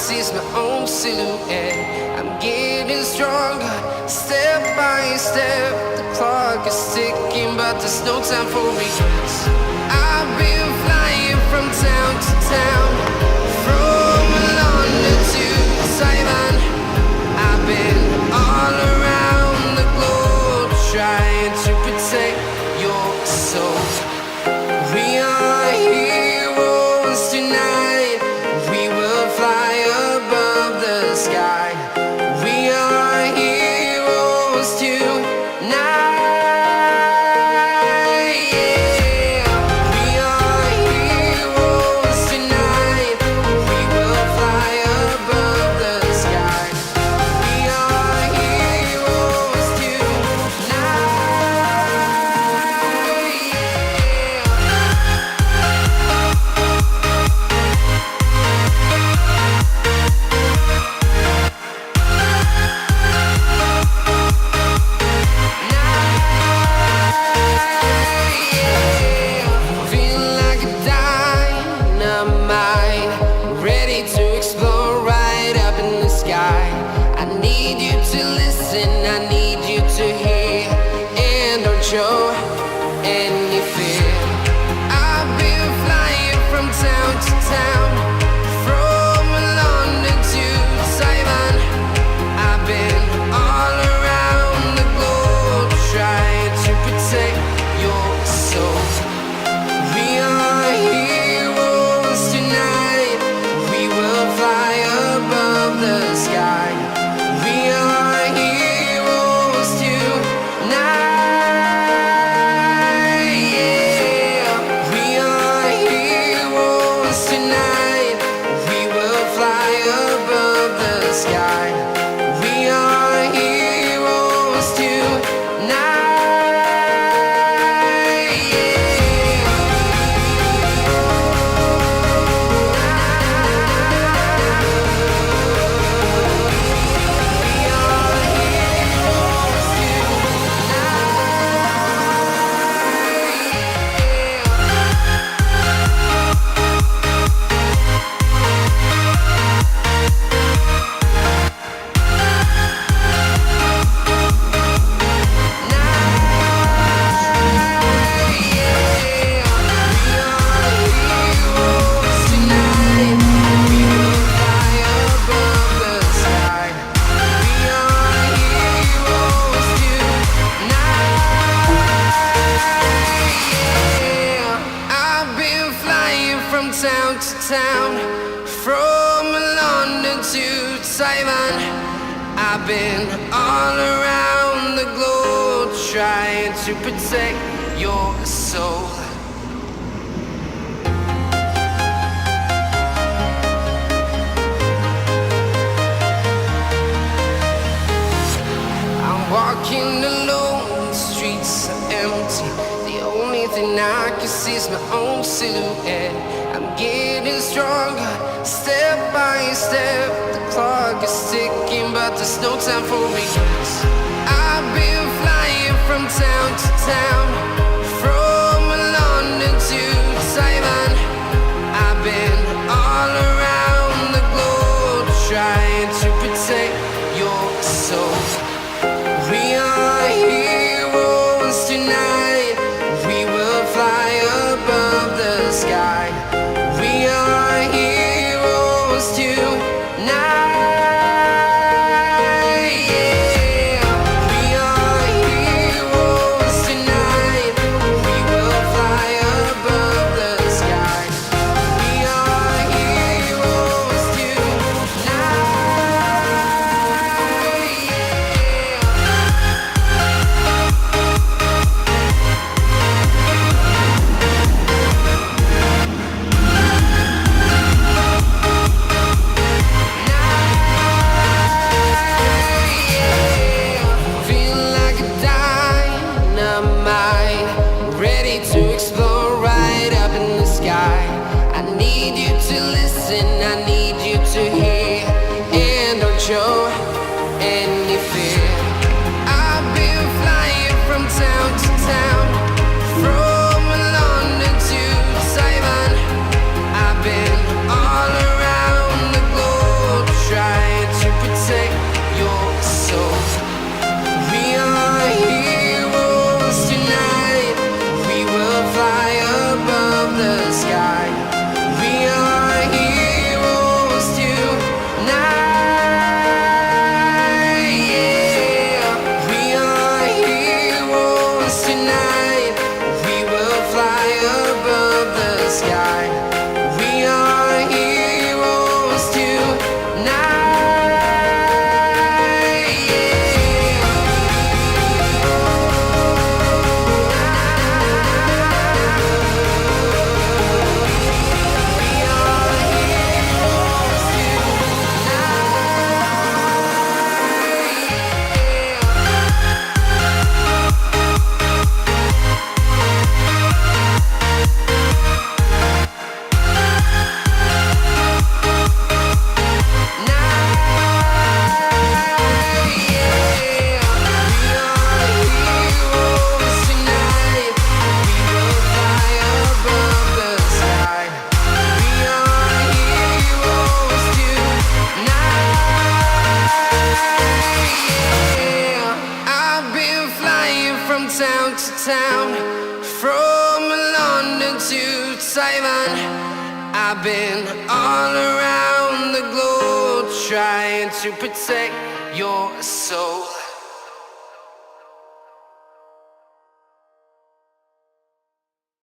see is my own silhouette. I'm getting stronger, step by step. The clock is ticking, but there's no time for regrets. I've been flying from town to town, from London to Taiwan. I've been all around the globe, trying to protect your soul. We are heroes tonight. We will fly above the sky. We are heroes tonight. Yeah. We are heroes tonight. We will fly above the sky. We are heroes tonight. Feel like a dynamite, ready to explode right up in the sky. I need you to listen, I need you to hear, and don't show any fear. I've been flying from town to town, from London to Taiwan. I've been all around the globe, trying to protect your soul. We are heroes tonight. We will fly above the sky. We are heroes tonight. Yeah. We are heroes tonight. We will fly above the sky. We are heroes tonight. I've been flying from town to town, from London to Taiwan. I've been all around the globe, trying to protect your soul. I'm walking alone, the streets are empty. The only thing I can see is my own silhouette. I'm getting stronger, step by step. The clock is ticking, but there's no time for regrets. I've been flying from town to town, from London to Taiwan. I've been all around the globe, trying to protect your soul. We are heroes tonight. We will fly above the sky. We are heroes tonight. Yeah. We are heroes tonight. We will fly above the sky. We are heroes tonight. Feel like a dynamite, ready to explode right up in the sky. I need you to listen, I need you to hear, and don't show any fear. I've been flying from town to town, from London to Taiwan. I've been all around the globe, town, from London to Taiwan. I've been all around the globe trying to protect your soul.